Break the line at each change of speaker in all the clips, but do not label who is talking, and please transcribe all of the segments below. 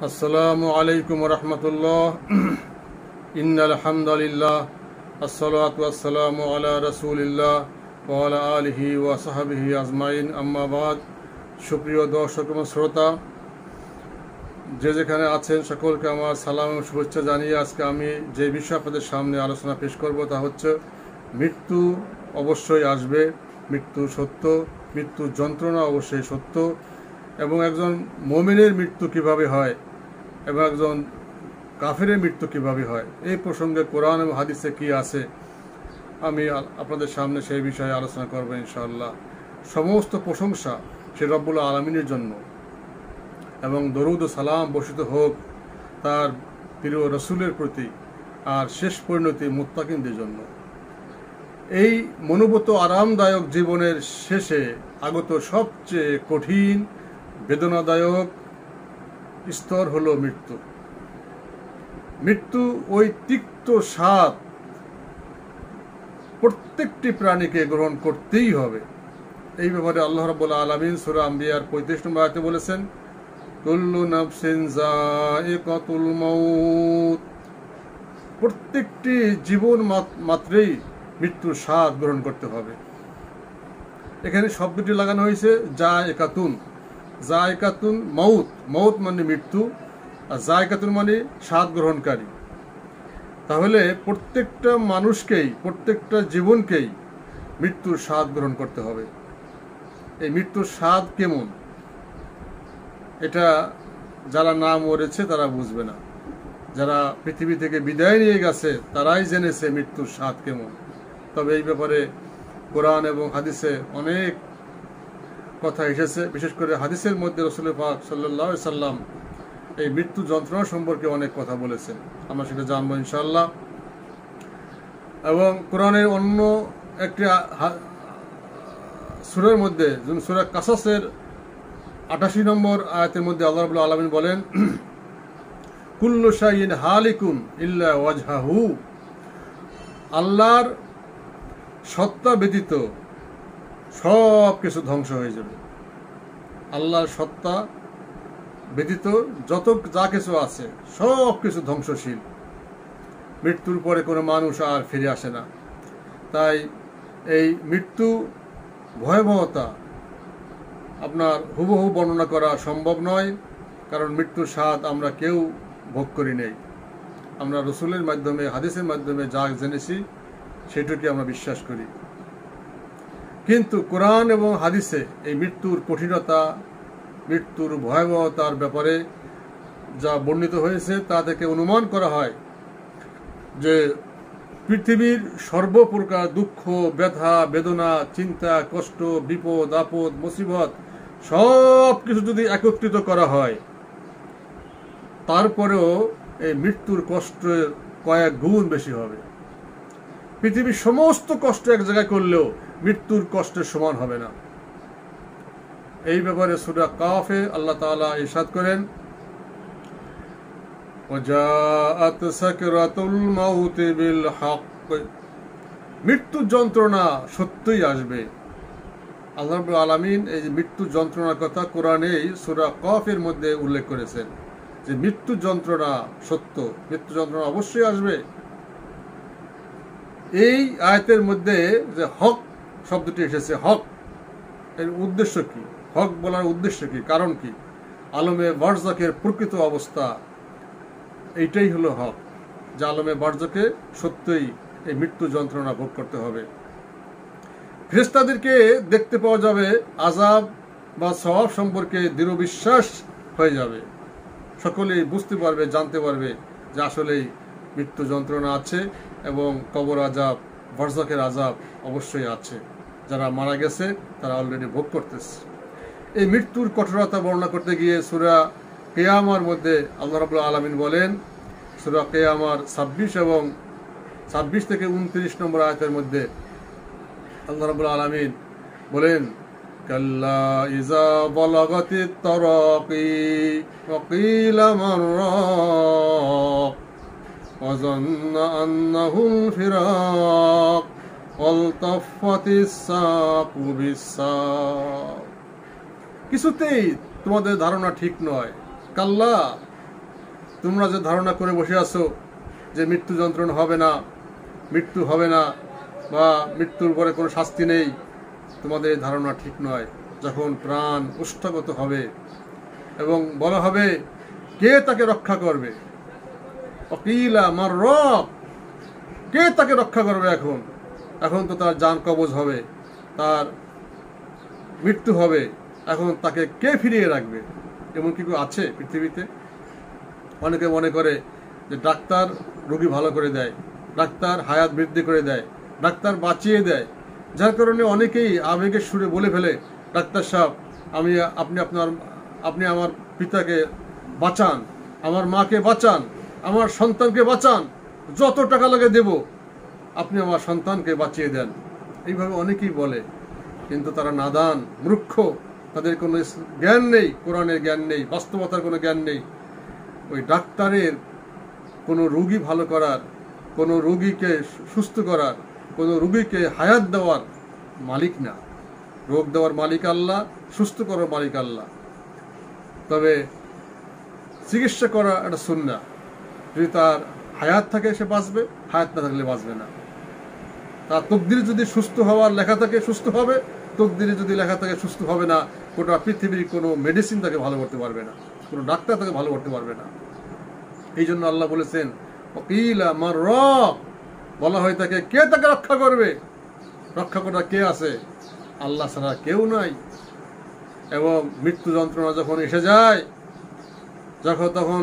আসসালামু আলাইকুম রহমতুল্লাহ। ইন্নাল হামদুলিল্লাহ আসসালাতু ওয়াসসালামু আলা রাসূলিল্লাহ ওয়া আলা আলিহি ওয়া সাহবিহি আজমাইন, আম্মা বাদ। সুপ্রিয় দর্শক এবং শ্রোতা, যে যেখানে আছেন সকলকে আমার সালাম এবং শুভেচ্ছা জানিয়ে আজকে আমি যে বিষয় আপনাদের সামনে আলোচনা পেশ করব তা হচ্ছে মৃত্যু অবশ্যই আসবে, মৃত্যু সত্য, মৃত্যুর যন্ত্রণা অবশ্যই সত্য, এবং একজন মুমিনের মৃত্যু কিভাবে হয় এবং একজন কাফেরের মৃত্যু কিভাবে হয়, এই প্রসঙ্গে কোরআন এবং হাদিসে কি আছে আমি আপনাদের সামনে সেই বিষয়ে আলোচনা করব ইনশাআল্লাহ। সমস্ত প্রশংসা সে রব্বুল আলামিনের জন্য এবং দরুদ ও সালাম বর্ষিত হোক তার প্রিয় রসুলের প্রতি, আর শেষ পরিণতি মুত্তাকিনদের জন্য। এই মনোভূত আরামদায়ক জীবনের শেষে আগত সবচেয়ে কঠিন বেদনাদায়ক স্তর হলো মৃত্যু। মৃত্যু ওই তিক্ত স্বাদ প্রত্যেকটি প্রাণীকে গ্রহণ করতেই হবে। এই ব্যাপারে আল্লাহ রাব্বুল আলামিন সূরা আম্বিয়ার 35 নম্বর আয়াতে বলেছেন, কুল্লু নাফসিন যায়িকাতুল মাউত। প্রত্যেকটি জীবন মাত্রেই মৃত্যুর স্বাদ গ্রহণ করতে হবে। এখানে শব্দটি লাগানো হয়েছে যায়িকাতুন। যায়িকাতুন মাউত, মাউত মানে মৃত্যু, আর যায়িকাতুন মানে স্বাদ গ্রহণকারী। তাহলে প্রত্যেকটা মানুষকেই, প্রত্যেকটা জীবনকেই মৃত্যুর স্বাদ গ্রহণ করতে হবে। এই মৃত্যুর স্বাদ কেমন এটা যারা না মরেছে তারা বুঝবে না, যারা পৃথিবী থেকে বিদায় নিয়ে গেছে তারাই জেনেছে মৃত্যুর স্বাদ কেমন। তবে এই ব্যাপারে কোরআন এবং হাদিসে অনেক কথা এসেছে। বিশেষ করে হাদিসের মধ্যে রাসূল পাক সাল্লাল্লাহু আলাইহি সাল্লাম এই মৃত্যু যন্ত্রণা সম্পর্কে অনেক কথা বলেছেন, আমরা সেটা জানবো ইনশাআল্লাহ। এবং কোরআনের অন্য একটি সূরার মধ্যে, সূরা কাসাসের 88 নম্বর আয়াতের মধ্যে আল্লাহ রাব্বুল আলামিন বলেন, কুল্লু শাইইন হালিকুন ইল্লা ওয়াজহাহু। আল্লাহর সত্তা ব্যতীত সব কিছু ধ্বংস হয়ে যাবে। আল্লাহর সত্তা ব্যতীত যা কিছু আছে সব কিছু ধ্বংসশীল। মৃত্যুর পরে কোনো মানুষ আর ফিরে আসে না। তাই এই মৃত্যু ভয়াবহতা আপনার হুবহু বর্ণনা করা সম্ভব নয়, কারণ মৃত্যুর স্বাদ আমরা কেউ ভোগ করি নেই। আমরা রসুলের মাধ্যমে, হাদিসের মাধ্যমে যা জেনেছি সেটুকুই আমরা বিশ্বাস করি। কিন্তু কোরআন এবং হাদিসে এই মৃত্যুর কঠিনতা, মৃত্যুর ভয়াবহতার ব্যাপারে যা বর্ণিত হয়েছে তা থেকে অনুমান করা হয় যে পৃথিবীর সর্বপ্রকার দুঃখ, ব্যথা, বেদনা, চিন্তা, কষ্ট, বিপদ, আপদ, মুসিবত সব কিছু যদি একত্রিত করা হয়, তারপরেও এই মৃত্যুর কষ্টের কয়েক গুণ বেশি হবে। পৃথিবীর সমস্ত কষ্ট এক জায়গায় করলেও মৃত্যুর কষ্টের সমান হবে না। এই ব্যাপারে সূরা কাফে আল্লাহ তাআলা ইরশাদ করেন, ওয়াজাআত সাকরাতুল মাউত বিল হক। মৃত্যুর যন্ত্রণা সত্যই আসবে। আল্লাহ রাব্বুল আলামিন এই যে মৃত্যুর যন্ত্রণার কথা কোরআনে সূরা কাফের মধ্যে উল্লেখ করেছেন যে মৃত্যুর যন্ত্রণা সত্য, মৃত্যু যন্ত্রণা অবশ্যই আসবে। এই আয়াতের মধ্যে যে হক শব্দটি এসেছে, হক এর উদ্দেশ্য কি? হক বলার উদ্দেশ্য কি, কারণ কি? আলমে বারজাকের প্রকৃত অবস্থা এইটাই হলো হক, যে আলমে বারজাকে সত্যই এই মৃত্যু যন্ত্রণা ভোগ করতে হবে। ফেরেশতাদেরকে দেখতে পাওয়া যাবে, আযাব বা সওয়াব সম্পর্কে দৃঢ় বিশ্বাস হয়ে যাবে। সকলেই বুঝতে পারবে, জানতে পারবে যে আসলেই মৃত্যু যন্ত্রণা আছে এবং কবর আযাব, বারজাকের আযাব অবশ্যই আছে। যারা মারা গেছে তারা অলরেডি ভোগ করতেছে। এই মৃত্যুর কঠোরতা বর্ণনা করতে গিয়ে সূরা কিয়ামার মধ্যে আল্লাহ রাব্বুল আলামিন বলেন, সূরা কিয়ামার 26 থেকে 29 নম্বর আয়াতের মধ্যে আল্লাহ রাব্বুল আলামিন বলেন, কাল্লা ইযা বালাগাতিত তারাকি ওয়া কিলা মান রাক ওয়া যান্না আন্নাহুল ফিরাক ওয়ালতাফাতিস সাকু বিস-সাক। কিছুতেই তোমাদের ধারণা ঠিক নয়। কাল্লা, তোমরা যে ধারণা করে বসে আছো যে মৃত্যু যন্ত্রণা হবে না, মৃত্যু হবে না, বা মৃত্যুর পরে কোনো শাস্তি নেই, তোমাদের এই ধারণা ঠিক নয়। যখন প্রাণ ওষ্ঠাগত হবে এবং বলা হবে কে তাকে রক্ষা করবে, অকিলা মার রব, কে তাকে রক্ষা করবে? এখন তো তার জান কবজ হবে, তার মৃত্যু হবে, এখন তাকে কে ফিরিয়ে রাখবে? এমন কি কেউ আছে পৃথিবীতে? অনেকে মনে করে যে ডাক্তার রোগী ভালো করে দেয়, ডাক্তার হায়াত বৃদ্ধি করে দেয়, ডাক্তার বাঁচিয়ে দেয়, যার কারণে অনেকেই আবেগের সুরে বলে ফেলে, ডাক্তার সাহেব আপনি আমার পিতাকে বাঁচান, আমার মাকে বাঁচান, আমার সন্তানকে বাঁচান, যত টাকা লাগে দেব, আপনি আমার সন্তানকে বাঁচিয়ে দেন। এইভাবে অনেকেই বলে, কিন্তু তারা নাদান, মূর্খ, তাদের কোনো জ্ঞান নেই, কোরআনের জ্ঞান নেই, বাস্তবতার কোনো জ্ঞান নেই। ওই ডাক্তারের কোনো রোগী ভালো করার, কোনো রোগীকে সুস্থ করার, কোনো রোগীকে হায়াত দেওয়ার মালিক না। রোগ দেওয়ার মালিক আল্লাহ, সুস্থ করার মালিক আল্লাহ। তবে চিকিৎসা করা একটা সুন্নাহ। যদি তার হায়াত থাকে সে বাঁচবে, হায়াত না থাকলে বাঁচবে না। তার তকদিরে যদি সুস্থ হওয়ার লেখা থাকে সুস্থ হবে, তকদিরে যদি লেখা থাকে সুস্থ হবে না। গোটা পৃথিবীর কোনো মেডিসিন তাকে ভালো করতে পারবে না, কোনো ডাক্তার তাকে ভালো করতে পারবে না। এই জন্য আল্লাহ বলেছেন ওয়াকিলা মার রব, বলা হয় তাকে কে তাকে রক্ষা করবে? রক্ষা করার কে আছে? আল্লাহ ছাড়া কেউ নাই। এবং মৃত্যু যন্ত্রণা যখন এসে যায়, তখন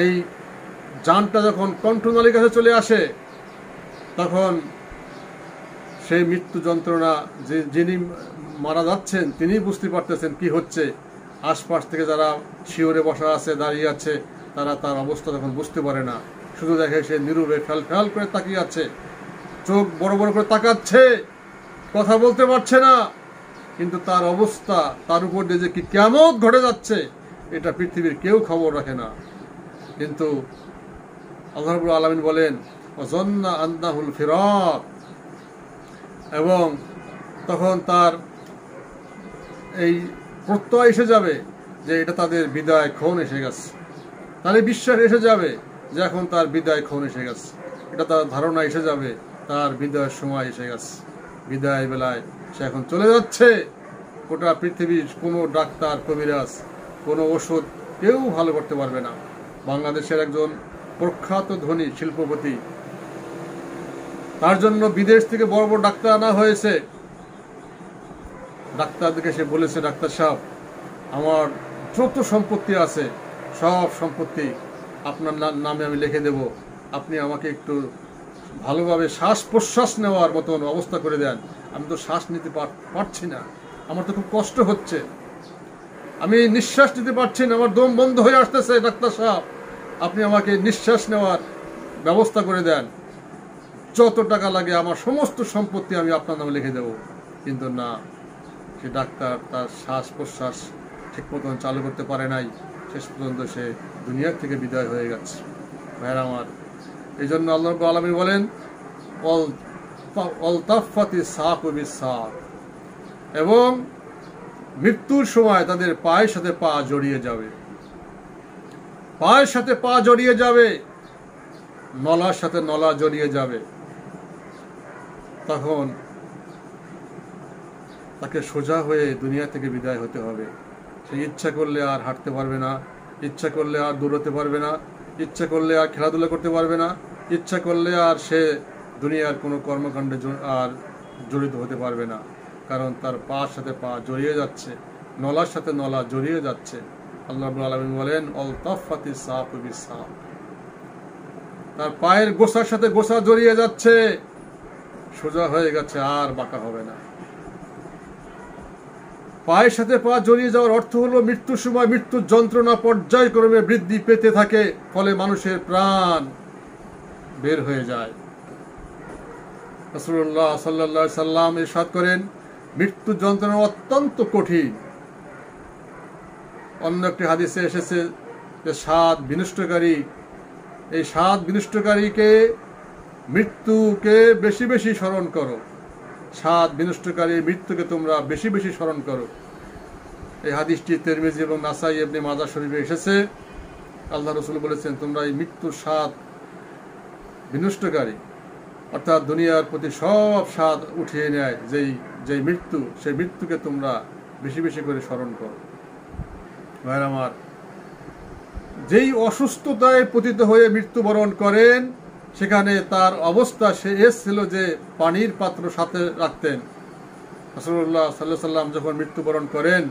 এই জানটা যখন কণ্ঠনালীর কাছে চলে আসে, তখন সেই মৃত্যু যন্ত্রণা যিনি মারা যাচ্ছেন তিনি বুঝতে পারতেছেন কি হচ্ছে। আশপাশ থেকে যারা শিওরে বসা আছে, দাঁড়িয়ে আছে, তারা তার অবস্থা তখন বুঝতে পারে না। শুধু দেখে সে নীরবে ফ্যাল করে তাকিয়ে আছে, চোখ বড় বড় করে তাকাচ্ছে, কথা বলতে পারছে না। কিন্তু তার অবস্থা, তার উপর দিয়ে যে কি কিয়ামত ঘটে যাচ্ছে, এটা পৃথিবীর কেউ খবর রাখে না। কিন্তু আল্লাহ রাব্বুল আলামিন বলেন ওয়াযান্না আন্নাহুল ফিরাক, এবং তখন তার এই প্রত্যয় এসে যাবে যে এটা তাদের বিদায় ক্ষণ এসে গেছে। তাহলে বিশ্বাস এসে যাবে যে এখন তার বিদায় ক্ষণ এসে গেছে। এটা তার ধারণা এসে যাবে তার বিদায়ের সময় এসে গেছে, বিদায় বেলায় সে এখন চলে যাচ্ছে। গোটা পৃথিবীর কোনো ডাক্তার, কবিরাজ, কোনো ওষুধ কেউ ভালো করতে পারবে না। বাংলাদেশের একজন প্রখ্যাত ধনী শিল্পপতি, তার জন্য বিদেশ থেকে বড় বড় ডাক্তার আনা হয়েছে। ডাক্তারদেরকে সে বলেছে, ডাক্তার সাহেব আমার যত সম্পত্তি আছে সব সম্পত্তি আপনার নামে আমি লিখে দেব, আপনি আমাকে একটু ভালোভাবে শ্বাস প্রশ্বাস নেওয়ার মতন অবস্থা করে দেন। আমি তো শ্বাস নিতে পারছি না, আমার তো খুব কষ্ট হচ্ছে, আমি নিঃশ্বাস নিতে পারছি না, আমার দম বন্ধ হয়ে আসতেছে। ডাক্তার সাহেব আপনি আমাকে নিঃশ্বাস নেওয়ার ব্যবস্থা করে দেন, যত টাকা লাগে আমার সমস্ত সম্পত্তি আমি আপনার নামে লিখে দেব। কিন্তু না, সে ডাক্তার তার শ্বাস প্রশ্বাস ঠিক মতন চালু করতে পারে নাই, শেষ পর্যন্ত সে দুনিয়ার থেকে বিদায় হয়ে গেছে। ভাইরা আমার, এই জন্য আল্লাহ রাব্বুল আলামিন বলেন অলতাফাতি সাকু বিসাক, এবং মৃত্যুর সময় তাদের পায়ের সাথে পা জড়িয়ে যাবে, পায়ের সাথে পা জড়িয়ে যাবে, নলার সাথে নলা জড়িয়ে যাবে। তখন তাকে সোজা হয়ে দুনিয়া থেকে বিদায় হতে হবে। সে ইচ্ছা করলে আর হাঁটতে পারবে না, ইচ্ছা করলে আর দৌড়তে পারবে না, ইচ্ছা করলে আর খেলাধুলা করতে পারবে না, ইচ্ছা করলে আর সে দুনিয়ার কোনো কর্মকাণ্ডে আর জড়িত হতে পারবে না। কারণ তার পার সাথে পা জড়িয়ে যাচ্ছে, নলার সাথে নলা জড়িয়ে যাচ্ছে। আল্লাহ রাব্বুল আলামিন বলেন অলতাফাতি সাকু বিসাক, তার পায়ের গোছার সাথে গোছা জড়িয়ে যাচ্ছে, সোজা হয়ে গেছে, আর বাঁকা হবে না। পায়ের সাথে পা জড়িয়ে যাওয়ার অর্থ হলো মৃত্যুর সময় মৃত্যুর যন্ত্রণা পর্যায়ক্রমে বৃদ্ধি পেতে থাকে, ফলে মানুষের প্রাণ বের হয়ে যায়। রাসূলুল্লাহ সাল্লাল্লাহু আলাইহি সাল্লাম ইরশাদ করেন মৃত্যু যন্ত্রণা অত্যন্ত কঠিন। অন্য একটি হাদিসে এসেছে যে স্বাদ বিনষ্টকারী, এই স্বাদ বিনষ্টকারীকে, মৃত্যুকে বেশি বেশি স্মরণ করো, স্বাদ বিনষ্টকারী মৃত্যুকে তোমরা বেশি বেশি স্মরণ করো। এই হাদিসটি তিরমিজি এবং নাসাই ইবনে মাজাহ শরীফে এসেছে। আল্লাহ রসুল বলেছেন, তোমরা এই মৃত্যুর স্বাদ বিনষ্টকারী, অর্থাৎ দুনিয়ার প্রতি সব স্বাদ উঠিয়ে নেয় যেই মৃত্যু, সেই মৃত্যুকে তোমরা বেশি বেশি করে স্মরণ করো। ভাইরা আমার, যেই অসুস্থতায় পতিত হয়ে মৃত্যুবরণ করেন, সেখানে তার অবস্থা সে ছিল যে পানির পাত্র সাথে রাখতেন। রাসূলুল্লাহ সাল্লাল্লাহু আলাইহি সাল্লাম যখন মৃত্যুবরণ করেন,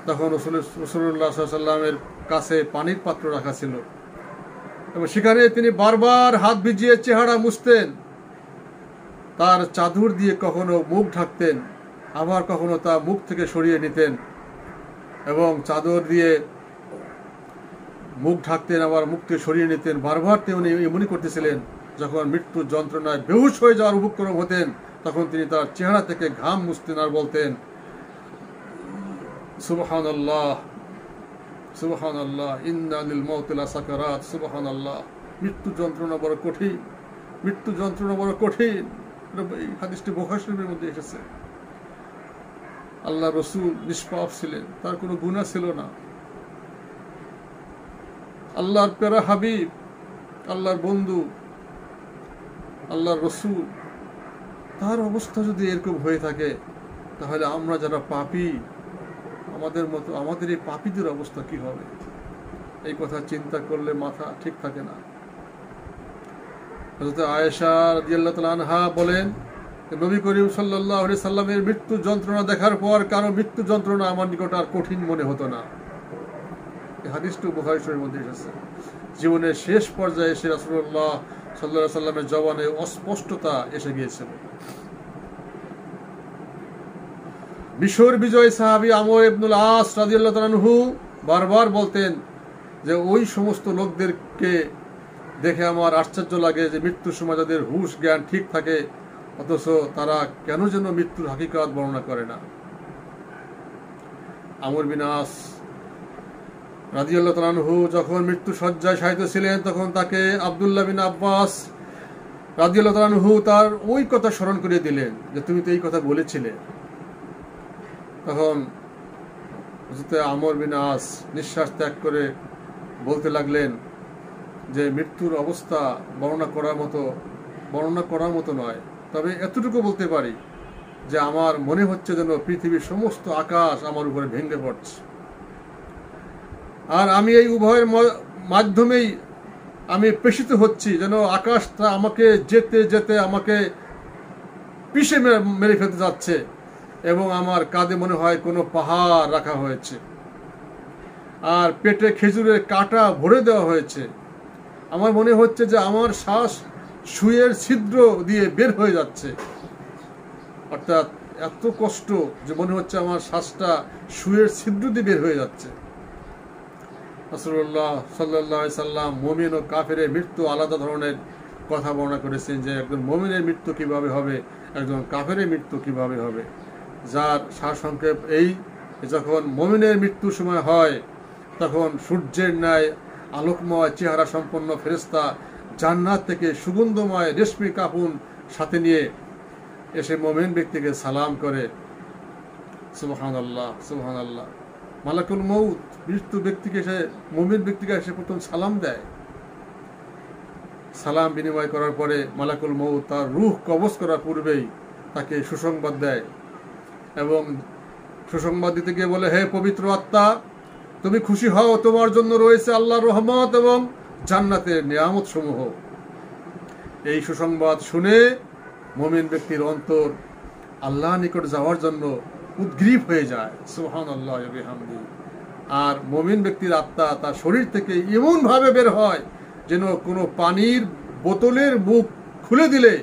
তখন রাসূলুল্লাহ সাল্লাল্লাহু আলাইহি সাল্লামের কাছে পানির পাত্র রাখা ছিল, এবং সেখানে তিনি বারবার হাত ভিজিয়ে চেহারা মুছতেন, তার চাদর দিয়ে কখনো মুখ ঢাকতেন, আবার কখনো তা মুখ থেকে সরিয়ে নিতেন, এবং চাদর দিয়ে মুখ ঢাকতেন, আবার মুখ থেকে সরিয়ে নিতেন। বারবার তিনি এমনই করতেছিলেন। যখন মৃত্যুর যন্ত্রণায় বেহুশ হয়ে যাওয়ার উপক্রম হতেন, তখন তিনি তার চেহারা থেকে ঘাম মুছতেন আর বলতেন, সুবহানাল্লাহ সুবহানাল্লাহ, ইন্না লিল মাউতি লাসাকারাত, সুবহানাল্লাহ। মৃত্যু যন্ত্রণা বড় কঠিন, মৃত্যু যন্ত্রণা বড় কঠিন। এই হাদিসটি বুখারী শরীফের মধ্যে এসেছে। আল্লাহ রসুল নিষ্পাপ ছিলেন, তার কোনো গুনাহ ছিল না। আল্লাহর প্যারা হাবিব, আল্লাহর বন্ধু, আল্লাহর রসুল, তার অবস্থা যদি এরকম হয়ে থাকে, তাহলে আমরা যারা পাপী, আমাদের এই পাপীদের অবস্থা কি হবে? এই কথা চিন্তা করলে মাথা ঠিক থাকে না। হযরত আয়েশা রাদিয়াল্লাহু তাআলা আনহা বলেন, নবী করিম সাল্লাল্লাহু আলাইহি সাল্লামের মৃত্যু যন্ত্রণা দেখার পর কারো মৃত্যু যন্ত্রণা আমার নিকট আর কঠিন মনে হতো না। এই হাদিসটি বুখারী শরীফের মধ্যে এসেছে। জীবনের শেষ পর্যায়ে এসে রাসূলুল্লাহ সাল্লাল্লাহু আলাইহি সাল্লামের জবানে অস্পষ্টতা এসে গিয়েছিল। মিশর বিজয় সাহাবী আমর ইবনুল আস রাদিয়াল্লাহু তাআলা আনহু বারবার বলতেন যে ওই সমস্ত লোকদেরকে দেখে আমার আশ্চর্য লাগে যে মৃত্যুর সময় যাদের হুঁশ জ্ঞান ঠিক থাকে, অথচ তারা কেন যেন মৃত্যুর হাকিকত বর্ণনা করে না। আমর বিন আস রাদিয়াল্লাহু তাআলা আনহু যখন মৃত্যু শয্যায় শায়িত ছিলেন, তখন তাকে আব্দুল্লাহ বিন আব্বাস রাদিয়াল্লাহু তাআলা আনহু তার ওই কথা স্মরণ করিয়ে দিলেন যে তুমি তো এই কথা বলেছিলে। তখন হযরত আমর বিন আস নিঃশ্বাস ত্যাগ করে বলতে লাগলেন যে মৃত্যুর অবস্থা বর্ণনা করার মতো নয়, তবে এতটুকু বলতে পারি যে আমার মনে হচ্ছে যেন পৃথিবীর সমস্ত আকাশ আমার উপরে ভেঙে পড়ছে, আর আমি এই উভয়ের মাধ্যমেই আমি প্রেষিত হচ্ছি, যেন আকাশটা আমাকে যেতে যেতে আমাকে পিষে মেরে ফেলতে যাচ্ছে, এবং আমার কাঁধে মনে হয় কোনো পাহাড় রাখা হয়েছে, আর পেটে খেজুরের কাঁটা ভরে দেওয়া হয়েছে। আমার মনে হচ্ছে যে আমার শ্বাস সুয়ের ছিদ্র দিয়ে বের হয়ে যাচ্ছে, অর্থাৎ এত কষ্ট যে মনে হচ্ছে আমার শ্বাসটা সুয়ের ছিদ্র দিয়ে বের হয়ে যাচ্ছে। রাসূলুল্লাহ সাল্লাল্লাহু আলাইহি সাল্লাম মুমিন ও কাফেরের মৃত্যু আলাদা ধরনের কথা বর্ণনা করেছেন, যে একজন মুমিনের মৃত্যু কিভাবে হবে, একজন কাফেরের মৃত্যু কিভাবে হবে। যার সারসংক্ষেপ এই, যখন মুমিনের মৃত্যুর সময় হয়, তখন সূর্যের ন্যায় আলোকময় চেহারা সম্পন্ন ফেরেশতা জান্নাত থেকে সুগন্ধময় রেশমি কাফন সাথে নিয়ে এসে মুমিন ব্যক্তিকে সালাম করে, সুবহানাল্লাহ সুবহানাল্লাহ। মালাকুল মউত মৃত্যু ব্যক্তিকে এসে, মুমিন ব্যক্তিকে এসে প্রথম সালাম দেয়। সালাম বিনিময় করার পরে মালাকুল মউত তার রূহ কবজ করার পূর্বেই তাকে সুসংবাদ দেয়, এবং সুসংবাদ দিতে গিয়ে বলে, হে পবিত্র আত্মা, তুমি খুশি হও, তোমার জন্য রয়েছে আল্লাহর রহমত এবং জান্নাতের নিয়ামত সমূহ। এই সুসংবাদ শুনে মুমিন ব্যক্তির অন্তর আল্লাহর নিকট যাওয়ার জন্য উদ্গ্রীব হয়ে যায়, সুবহানাল্লাহ ওয়া বিহামদিহি। আর মুমিন ব্যক্তির আত্মা তার শরীর থেকে এমন ভাবে বের হয় যেন কোনো পানির বোতলের মুখ খুলে দিলে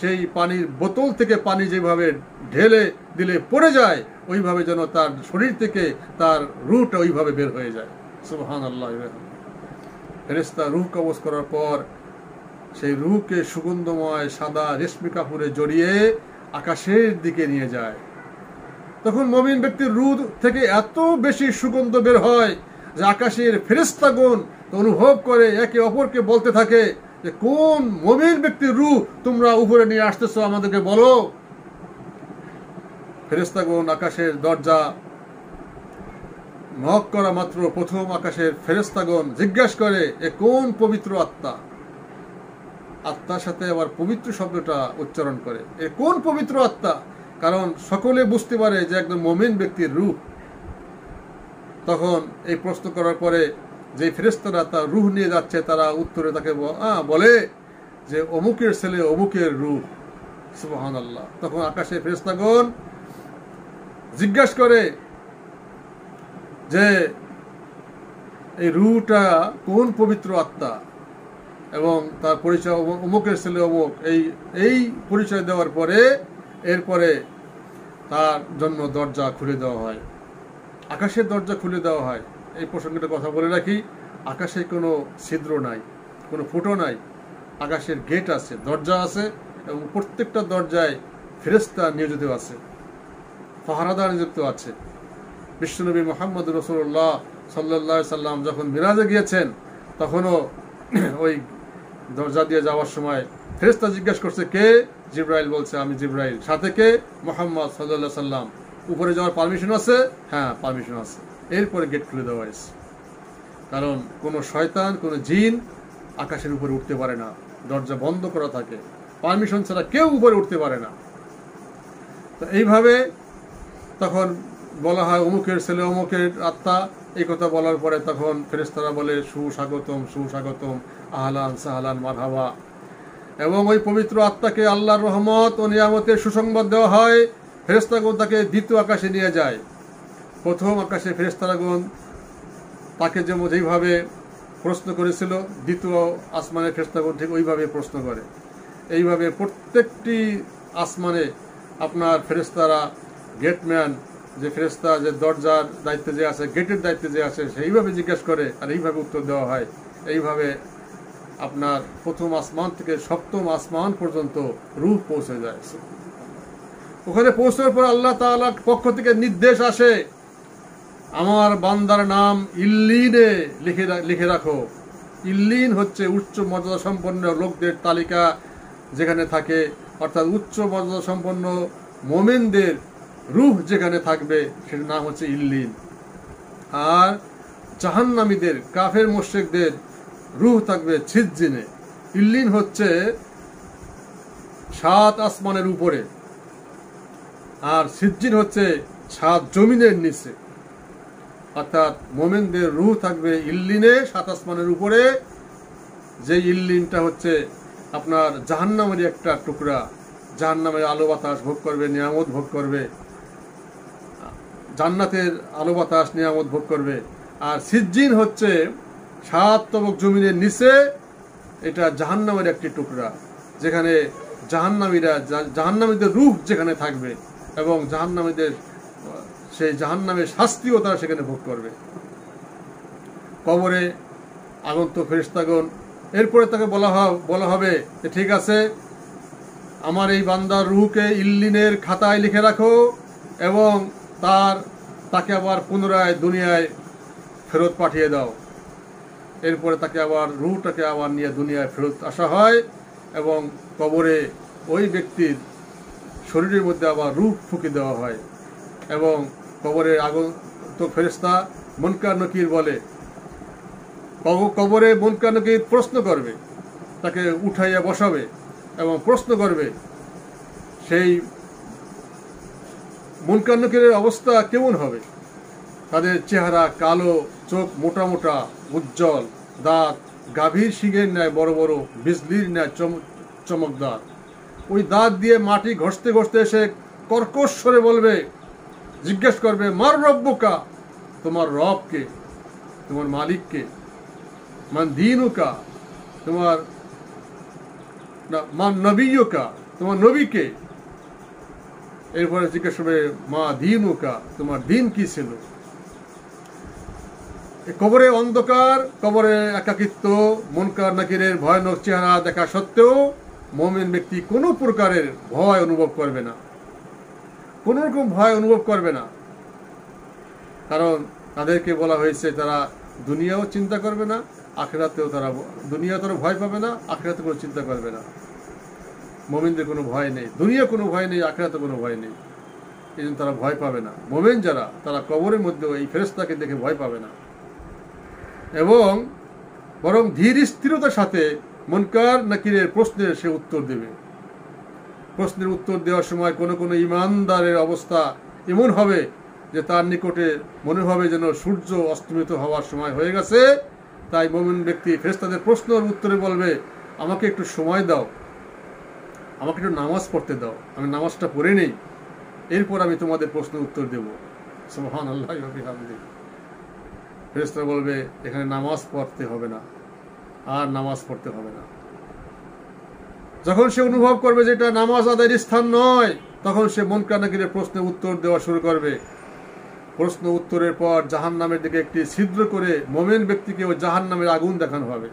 সেই পানির বোতল থেকে পানি যেভাবে ঢেলে দিলে পড়ে যায়, ওইভাবে যেন তার শরীর থেকে তার রূহটা ওইভাবে বের হয়ে যায়, সুবহানাল্লাহ। ফেরেশতা রূহ কবজ করার পর সেই রূহকে সুগন্ধময় সাদা রেশমি কাপড়ে জড়িয়ে আকাশের দিকে নিয়ে যায়। তখন মুমিন ব্যক্তির রূহ থেকে এত বেশি সুগন্ধ বের হয় যে আকাশের ফেরেশতাগণ অনুভব করে, একে অপরকে বলতে থাকে যে কোন মুমিন ব্যক্তির রূহ তোমরা উপরে নিয়ে আসতেছো, আমাদেরকে বলো। নক করা মাত্র প্রথম আকাশের ফেরেশতাগণ জিজ্ঞাসা করে এ কোন পবিত্র আত্মা। আত্মার সাথে আবার পবিত্র শব্দটা উচ্চারণ করে, এ কোন পবিত্র আত্মা, কারণ সকলে বুঝতে পারে যে একদম মুমিন ব্যক্তির রূহ। তখন এই প্রশ্ন করার পরে যে ফেরেশতারা তার রূহ নিয়ে যাচ্ছে তারা উত্তরে তাকে বলে যে অমুকের ছেলে অমুকের রূহ। সুবহানাল্লাহ। তখন আকাশে ফেরেশতাগণ জিজ্ঞাসা করে যে এই রূহটা কোন পবিত্র আত্মা এবং তার পরিচয় অমুকের ছেলে অমুক। এই পরিচয় দেওয়ার পরে এরপরে তার জন্য দরজা খুলে দেওয়া হয়, আকাশের দরজা খুলে দেওয়া হয়। এই প্রসঙ্গটা কথা বলে রাখি, আকাশে কোনো ছিদ্র নাই, কোনো ফুটো নাই, আকাশের গেট আছে, দরজা আছে এবং প্রত্যেকটা দরজায় ফেরেশতা নিয়োজিত আছে, পাহারাদার নিযুক্ত আছে। বিশ্বনবী মুহাম্মদ রাসূলুল্লাহ সাল্লাল্লাহু আলাইহি সাল্লাম যখন মিরাজে গিয়েছেন তখনও ওই দরজা দিয়ে যাওয়ার সময় ফেরেশতা জিজ্ঞাসা করছে কে? জিবরাইল বলছে আমি জিবরাইল। সাথে কে? মুহাম্মদ সাল্লাল্লাহু আলাইহি সাল্লাম। উপরে যাওয়ার পারমিশন আছে? হ্যাঁ, পারমিশন আছে। এরপরে গেট খুলে দেওয়া হয়েছে, কারণ কোনো শয়তান কোনো জিন আকাশের উপরে উঠতে পারে না, দরজা বন্ধ করা থাকে, পারমিশন ছাড়া কেউ উপরে উঠতে পারে না। তো এইভাবে তখন বলা হয় অমুকের ছেলে অমুকের আত্মা। এই কথা বলার পরে তখন ফেরেশতারা বলে সুস্বাগতম সুস্বাগতম, আহলান সাহলান মারহাবা। এবং ওই পবিত্র আত্মাকে আল্লাহর রহমত ও নিয়ামতের সুসংবাদ দেওয়া হয়। ফেরেশতাগণ তাকে দ্বিতীয় আকাশে নিয়ে যায়। প্রথম আকাশে ফেরেশতাগণ তাকে যেভাবে প্রশ্ন করেছিল, দ্বিতীয় আসমানের ফেরেশতাগণ ঠিক ওইভাবে প্রশ্ন করে। এইভাবে প্রত্যেকটি আসমানে আপনার ফেরেশতারা গেটম্যান, যে ফেরেশতা যে দরজার দায়িত্বে যে আছে, গেটের দায়িত্বে যে আছে, সেইভাবে জিজ্ঞাসা করে আর এইভাবে উত্তর দেওয়া হয়। এইভাবে আপনার প্রথম আসমান থেকে সপ্তম আসমান পর্যন্ত রূহ পৌঁছে যায়। ওখানে পৌঁছার পর আল্লাহ তাআলার পক্ষ থেকে নির্দেশ আসে, আমার বান্দার নাম ইল্লিনে লিখে রাখো। ইল্লিন হচ্ছে উচ্চ মর্যাদা সম্পন্ন লোকদের তালিকা যেখানে থাকে, অর্থাৎ উচ্চ মর্যাদা সম্পন্ন মুমিনদের রূহ যেখানে থাকবে সেটার নাম হচ্ছে ইল্লিন। আর জাহান্নামীদের কাফের মুশরিকদের রূহ থাকবে ছিজ্জিনে। ইল্লিন হচ্ছে 7 আসমানের উপরে, আর সিজ্জিন হচ্ছে 7 জমিনের নিচে। অর্থাৎ মুমিনদের রূহ থাকবে ইল্লিনে 7 আসমানের উপরে, যে ইল্লিনটা হচ্ছে আপনার জাহান্নামের একটা টুকরা। জাহান্নামের আলো বাতাস ভোগ করবে, নিয়ামত ভোগ করবে, জান্নাতের আলো বাতাস নিয়ামত ভোগ করবে। আর সিজ্জিন হচ্ছে 7 তবক জমিনের নিচে, এটা জাহান্নামের একটি টুকরা, যেখানে জাহান্নামীদের রূহ যেখানে থাকবে এবং জাহান্নামীদের সেই জাহান্নামের শাস্তিও তারা সেখানে ভোগ করবে। কবরে আগন্তুক ফেরেশতাগণ এরপরে তাকে বলা হবে যে ঠিক আছে, আমার এই বান্দার রূহকে ইল্লিনের খাতায় লিখে রাখো এবং তাকে আবার পুনরায় দুনিয়ায় ফেরত পাঠিয়ে দাও। এরপরে তাকে আবার রূহটাকে আবার নিয়ে দুনিয়ায় ফেরত আসা হয় এবং কবরে ওই ব্যক্তির শরীরের মধ্যে আবার রূহ ফুঁকে দেওয়া হয়। এবং কবরের আগন্তুক ফেরেশতা মুনকার নকির বলে, কবরে মুনকার নকির প্রশ্ন করবে, তাকে উঠাইয়া বসাবে এবং প্রশ্ন করবে সেই মুনকার নকিরের অবস্থা কেমন হবে। তাদের চেহারা কালো, চোখ মোটা মোটা উজ্জ্বল, দাঁত গাভীর শিঙের ন্যায় বড় বড়, বিজলির ন্যায় চমকদার। ওই দাঁত দিয়ে মাটি ঘষতে ঘষতে এসে কর্কশ স্বরে বলবে, জিজ্ঞেস করবে মার রব্বুকা, তোমার রবকে, তোমার মালিককে, মান দীনুকা, তোমার মান নবীকা, তোমার নবীকে। এরপরে জিজ্ঞেস করবে মা দীনুকা, তোমার দিন কি ছিল। কবরে অন্ধকার, কবরে একাকিত্ব, মুনকার নাকিরের ভয়ানক চেহারা দেখা সত্ত্বেও মুমিন ব্যক্তি কোনো প্রকারের ভয় অনুভব করবে না, কোন রকম ভয় অনুভব করবে না। কারণ তাদেরকে বলা হয়েছে তারা দুনিয়াও চিন্তা করবে না, আখিরাতেও দুনিয়া তারা ভয় পাবে না, আখিরাতে কোনো চিন্তা করবে না। মুমিনদের কোনো ভয় নেই, দুনিয়া কোনো ভয় নেই, আখিরাতে কোনো ভয় নেই। এই জন্য তারা ভয় পাবে না। মুমিন যারা, তারা কবরের মধ্যে এই ফেরেশতাকে দেখে ভয় পাবে না, এবং বরং ধীর স্থিরতার সাথে মুনকার নাকিরের প্রশ্নের সে উত্তর দেবে। প্রশ্নের উত্তর দেওয়ার সময় কোনো কোনো ইমানদারের অবস্থা এমন হবে যে তার নিকটে মনে হবে যেন সূর্য অস্তমিত হওয়ার সময় হয়ে গেছে। তাই মুমিন ব্যক্তি ফেরেশতাদের প্রশ্নের উত্তরে বলবে, আমাকে একটু সময় দাও, আমাকে একটু নামাজ পড়তে দাও, আমি নামাজটা পড়ে নেই, এরপর আমি তোমাদের প্রশ্নের উত্তর দেব। সুবহানাল্লাহি ওয়া বিহামদিহি। ফেরেশতারা বলবে, এখানে নামাজ পড়তে হবে না, আর নামাজ পড়তে হবে না। যখন সে অনুভব করবে যে এটা নামাজ আদায়ের স্থান নয়, তখন সে মুনকার নাকিরের প্রশ্নের উত্তর দেওয়া শুরু করবে। প্রশ্ন উত্তরের পর জাহান্নামের দিকে একটি ছিদ্র করে মুমিন ব্যক্তিকে ওই জাহান্নামের আগুন দেখানো হবে।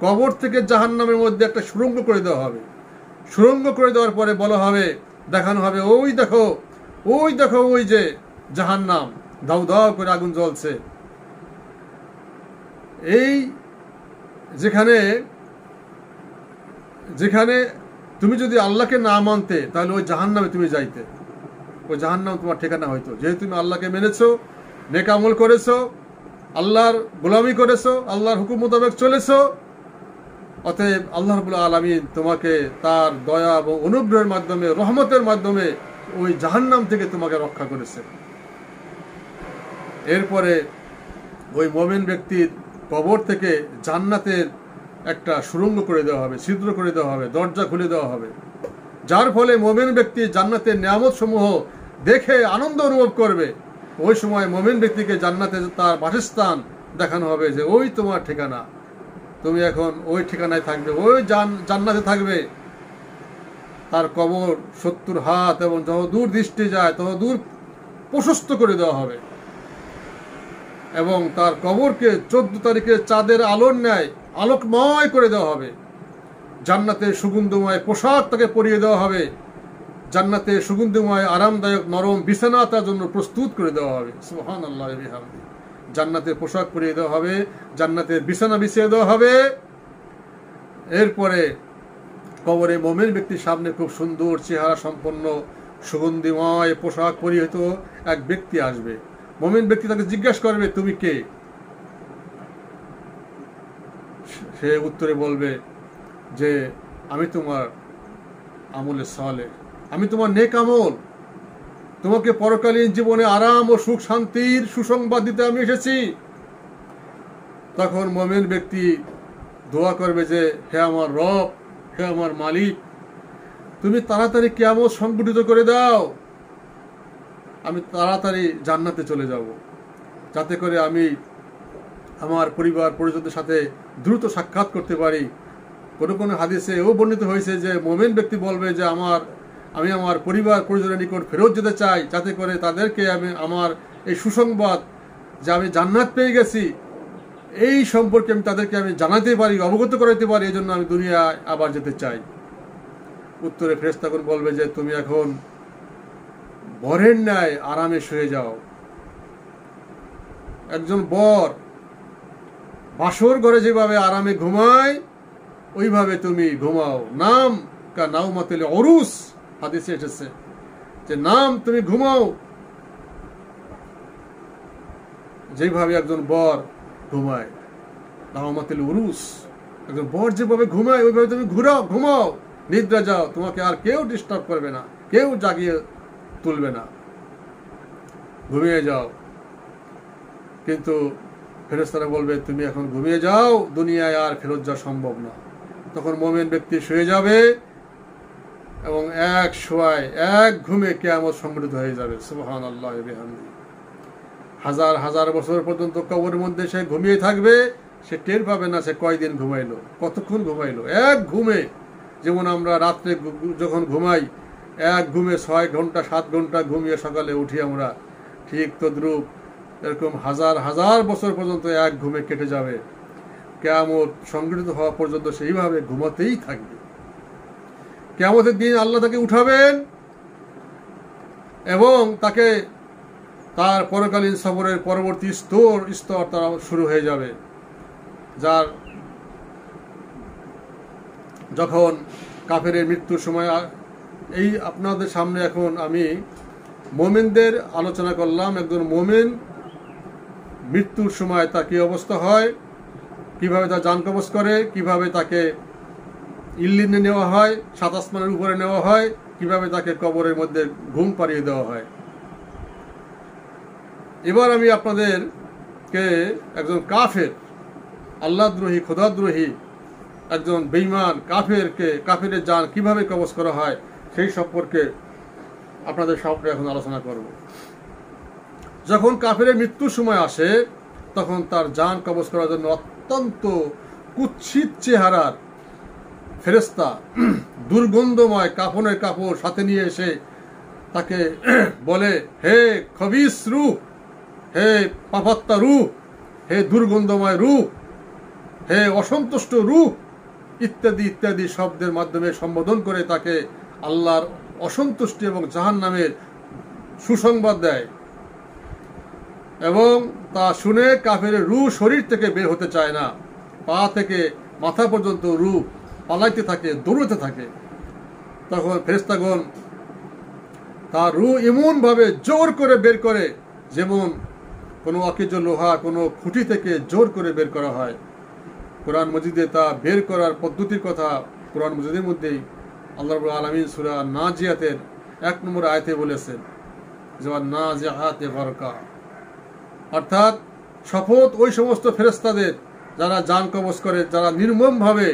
কবর থেকে জাহান্নামের মধ্যে একটা সুড়ঙ্গ করে দেওয়া হবে। সুড়ঙ্গ করে দেওয়ার পরে বলা হবে, দেখানো হবে, ওই দেখো, ওই দেখো, ওই যে জাহান্নাম, দাউ দাউ করে আগুন জ্বলছে। এই যেখানে যেখানে তুমি যদি আল্লাহকে না মানতে, তাহলে ওই জাহান্নামে তুমি যাইতে, ওই জাহান্নাম তোমার ঠিকানা হইতো। যেহেতু তুমি আল্লাহকে মেনেছো, নেক আমল করেছো, আল্লাহর গোলামি করেছো, আল্লাহর হুকুম মোতাবেক চলেছো, অতএব আল্লাহ রাব্বুল আলামিন তোমাকে তার দয়া এবং অনুগ্রহের মাধ্যমে, রহমতের মাধ্যমে ওই জাহান্নাম থেকে তোমাকে রক্ষা করেছে। এরপরে ওই মুমিন ব্যক্তির কবর থেকে জান্নাতের একটা সুড়ঙ্গ করে দেওয়া হবে, ছিদ্র করে দেওয়া হবে, দরজা খুলে দেওয়া হবে, যার ফলে মুমিন ব্যক্তি জান্নাতের নিয়ামত সমূহ দেখে আনন্দ অনুভব করবে। ওই সময় মুমিন ব্যক্তিকে জান্নাতে তার বাসস্থান দেখানো হবে, যে ওই তোমার ঠিকানা, তুমি এখন ওই ঠিকানায় থাকবে, ওই জান্নাতে থাকবে। তার কবর 70 হাত এবং যত দূর দৃষ্টি যায় তত দূর প্রশস্ত করে দেওয়া হবে, এবং তার কবরকে 14 তারিখে চাঁদের আলোর ন্যায় আলোকময় করে দেওয়া হবে। জান্নাতের সুগন্ধময় পোশাক তাকে পরিয়ে দেওয়া হবে, জান্নাতে সুগন্ধময় আরামদায়ক নরম বিছানা তার জন্য প্রস্তুত করে দেওয়া হবে। সুবহানাল্লাহি ওয়া বিহামদিহি। জান্নাতের পোশাক পরিয়ে দেওয়া হবে, জান্নাতের বিছানা বিছিয়ে দেওয়া হবে। এরপরে কবরে মুমিন ব্যক্তির সামনে খুব সুন্দর চেহারা সম্পন্ন সুগন্ধিময় পোশাক পরিহিত এক ব্যক্তি আসবে। মুমিন ব্যক্তি তাকে জিজ্ঞাসা করবে, তুমি কে? সে উত্তরে বলবে যে আমি তোমার আমলে সালেহ, আমি তোমার নেক আমল, তোমাকে পরকালীন জীবনে আরাম ও সুখ শান্তির সুসংবাদ দিতে আমি এসেছি। তখন মুমিন ব্যক্তি দোয়া করবে যে, হে আমার রব, হে আমার মালিক, তুমি তাড়াতাড়ি কিয়ামত সংগঠিত করে দাও, আমি তাড়াতাড়ি জান্নাতে চলে যাব, যাতে করে আমি আমার পরিবার পরিজনদের সাথে দ্রুত সাক্ষাৎ করতে পারি। কোনো কোনো হাদিসে ও বর্ণিত হয়েছে যে মুমিন ব্যক্তি বলবে যে আমি আমার পরিবার পরিজনের নিকট ফেরত যেতে চাই, যাতে করে তাদেরকে আমি আমার এই সুসংবাদ যে আমি জান্নাত পেয়ে গেছি, এই সম্পর্কে তাদেরকে আমি জানাতে পারি, অবগত করাতে পারি, এই জন্য আমি দুনিয়ায় আবার যেতে চাই। উত্তরে ফেরেশতাগণ বলবে যে তুমি এখন বরের ন্যায় আরামে শুয়ে যাও। একজন বর বাসর ঘরে যেভাবে আরামে ঘুমায়, ওইভাবে তুমি ঘুমাও। নাম কা নাওমাতুল উরুস, হাদিসে এসেছে যে নাম, তুমি ঘুমাও যেভাবে একজন বর ঘুমায়। নাওমাতুল উরুস, একজন বর যেভাবে ঘুমায় ওইভাবে তুমি ঘুমাও, নিদ্রা যাও, তোমাকে আর কেউ ডিস্টার্ব করবে না, কেউ জাগিয়ে তুলবে না, ঘুমিয়ে যাও। কিন্তু ফেরেশতারা বলবে তুমি এখন ঘুমিয়ে যাও, দুনিয়ায় আর ফেরত যাওয়া সম্ভব না। তখন মুমিন ব্যক্তি শুয়ে যাবে এবং এক শোয়ায় এক ঘুমে কিয়ামত সংঘটিত হয়ে যাবে। সুবহানাল্লাহি ওয়া বিহামদিহি। হাজার হাজার বছর পর্যন্ত কবরের মধ্যে সে ঘুমিয়ে থাকবে, সে টের পাবে না সে কয়দিন ঘুমাইলো, কতক্ষণ ঘুমাইলো। এক ঘুমে, যেমন আমরা রাত্রে যখন ঘুমাই, এক ঘুমে 6 ঘন্টা 7 ঘন্টা ঘুমিয়ে সকালে উঠি আমরা, ঠিক তদ্রূপ এরকম হাজার হাজার বছর পর্যন্ত এক ঘুমে কেটে যাবে। কিয়ামত সংঘটিত হওয়া পর্যন্ত সেইভাবে ঘুমাতেই থাকবে। কিয়ামতের দিন আল্লাহ তাকে উঠাবেন এবং তাকে তার পরকালীন সফরের পরবর্তী স্তর তারা শুরু হয়ে যাবে। যার যখন কাফেরের মৃত্যুর সময়, এই আপনাদের সামনে এখন আমি মোমেনদের আলোচনা করলাম। একজন মোমেন মৃত্যুর সময় তার কি অবস্থা হয়, কিভাবে তার জান কবজ করে, কিভাবে তাকে ইল্লিনে নেওয়া হয়, সাত আসমানের উপরে নেওয়া হয়, কিভাবে তাকে কবরের মধ্যে ঘুম পাড়িয়ে দেওয়া হয়। এবার আমি আপনাদেরকে একজন কাফের, আল্লাহদ্রোহী, খোদাদ্রোহী, একজন বেঈমান কাফেরের জান কিভাবে কবজ করা হয় সেই সম্পর্কে আপনাদের সামনে এখন আলোচনা করব। যখন কাফেরের মৃত্যুর সময় আসে তখন তার জান কবজ করার জন্য অত্যন্ত কুৎসিত চেহারার ফেরেশতা দুর্গন্ধময় কাফনের কাপড় সাথে নিয়ে এসে তাকে বলে, হে খবিস রূহ, হে পাপাত্তা রূহ, হে দুর্গন্ধময় রূহ, হে অসন্তুষ্ট রূহ, ইত্যাদি ইত্যাদি শব্দের মাধ্যমে সম্বোধন করে তাকে আল্লাহর অসন্তুষ্টি এবং জাহান্নামের সুসংবাদ দেয়। এবং তা শুনে কাফের রূহ শরীর থেকে বের হতে চায় না, পা থেকে মাথা পর্যন্ত রূহ পালাইতে থাকে, দৌড়তে থাকে। তখন ফেরেশতাগণ তার রূহ এমনভাবে জোর করে বের করে যেমন কোনো অকেজ লোহা কোনো খুঁটি থেকে জোর করে বের করা হয়। কোরআন মজিদে তা বের করার পদ্ধতির কথা কোরআন মজিদের মধ্যেই আল্লাহ রাব্বুল আলামিন সূরা নাজিয়াতের 1 নম্বর আয়াতে বলেছেন যে নাজিআতে গারকা, অর্থাৎ শপথ ওই সমস্ত ফেরেশতাদের যারা জান কবজ করে, যারা নির্মমভাবে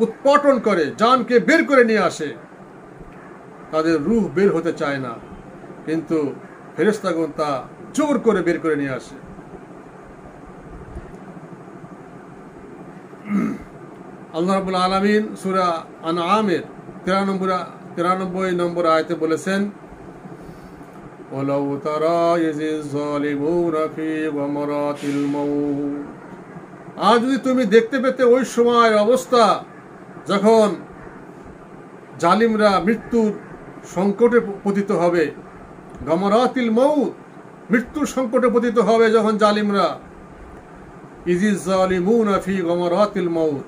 উৎপাটন করে জানকে বের করে নিয়ে আসে। তাদের রূহ বের হতে চায় না, কিন্তু ফেরেশতাগণ তা জোর করে বের করে নিয়ে আসে। আল্লাহ রাব্বুল আলামিন সূরা আনআমের 93 নম্বর আয়াতে বলেছেন, ওয়ালাউ তারা ইযিজ যালিমুনা ফি গামরাতিল মাউত, আর যদি তুমি দেখতে পেতে ওই সময়ের অবস্থা যখন জালিমরা মৃত্যুর সংকটে পতিত হবে। গামরাতিল মাউত, মৃত্যুর সংকটে পতিত হবে যখন জালিমরা। ইযিজ যালিমুনা ফি গামরাতিল মাউত,